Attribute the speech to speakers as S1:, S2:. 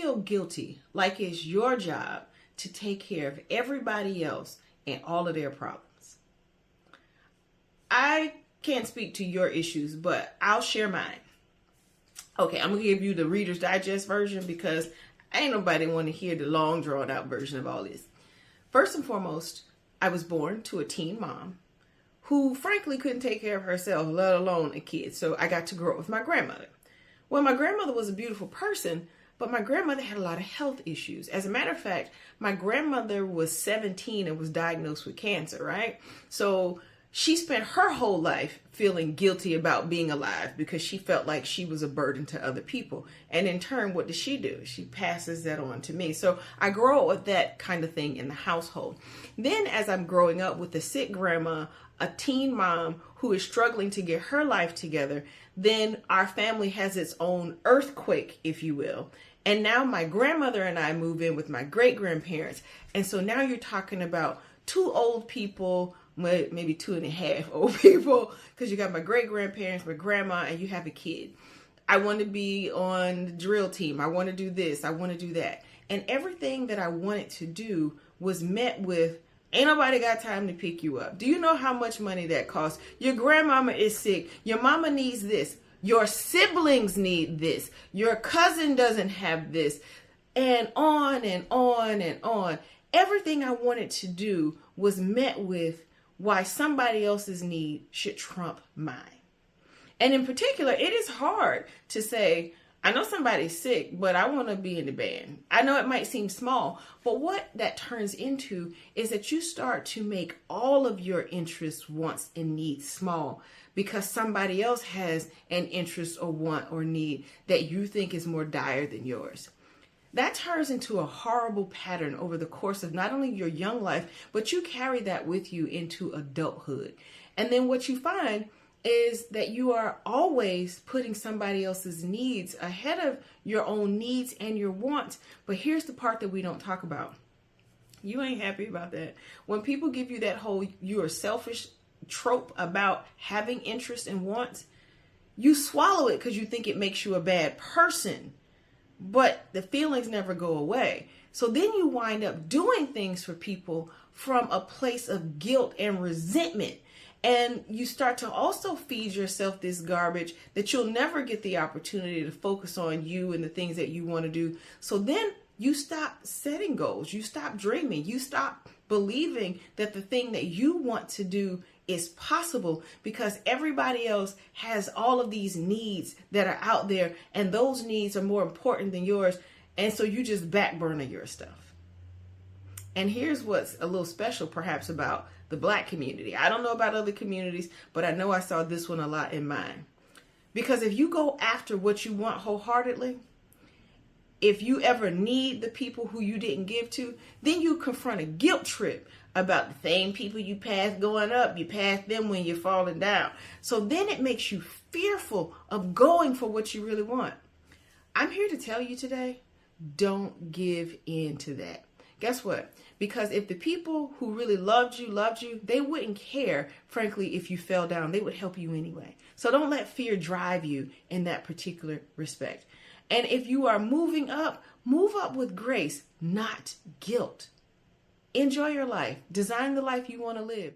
S1: feel guilty like it's your job to take care of everybody else and all of their problems. I can't speak to your issues, but I'll share mine. Okay, I'm going to give you the Reader's Digest version because ain't nobody want to hear the long drawn out version of all this. First and foremost, I was born to a teen mom who frankly couldn't take care of herself, let alone a kid. So I got to grow up with my grandmother. Well, my grandmother was a beautiful person, but my grandmother had a lot of health issues. As a matter of fact, my grandmother was 17 and was diagnosed with cancer, right? So she spent her whole life feeling guilty about being alive because she felt like she was a burden to other people. And in turn, what does she do? She passes that on to me. So I grow up with that kind of thing in the household. Then as I'm growing up with a sick grandma, a teen mom who is struggling to get her life together, then our family has its own earthquake, if you will. And now my grandmother and I move in with my great-grandparents. And so now you're talking about two old people, maybe 2.5 old people, because you got my great-grandparents, my grandma, and you have a kid. I want to be on the drill team. I want to do this. I want to do that. And everything that I wanted to do was met with, ain't nobody got time to pick you up. Do you know how much money that costs? Your grandmama is sick. Your mama needs this. Your siblings need this. Your cousin doesn't have this. And on and on and on. Everything I wanted to do was met with why somebody else's need should trump mine. And in particular, it is hard to say, I know somebody's sick, but I want to be in the band. I know it might seem small, but what that turns into is that you start to make all of your interests, wants, and needs small because somebody else has an interest or want or need that you think is more dire than yours. That turns into a horrible pattern over the course of not only your young life, but you carry that with you into adulthood. And then what you find is that you are always putting somebody else's needs ahead of your own needs and your wants. But here's the part that we don't talk about. You ain't happy about that. When people give you that whole you are selfish trope about having interests and wants, you swallow it because you think it makes you a bad person. But the feelings never go away. So then you wind up doing things for people from a place of guilt and resentment. And you start to also feed yourself this garbage that you'll never get the opportunity to focus on you and the things that you want to do. So then you stop setting goals. You stop dreaming. You stop believing that the thing that you want to do is possible because everybody else has all of these needs that are out there and those needs are more important than yours. And so you just backburner your stuff. And here's what's a little special perhaps about the Black community. I don't know about other communities, but I know I saw this one a lot in mine. Because if you go after what you want wholeheartedly, if you ever need the people who you didn't give to, then you confront a guilt trip about the same people you passed going up. You passed them when you're falling down. So then it makes you fearful of going for what you really want. I'm here to tell you today, don't give in to that. Guess what? Because if the people who really loved you, they wouldn't care, frankly, if you fell down. They would help you anyway. So don't let fear drive you in that particular respect. And if you are moving up, move up with grace, not guilt. Enjoy your life. Design the life you want to live.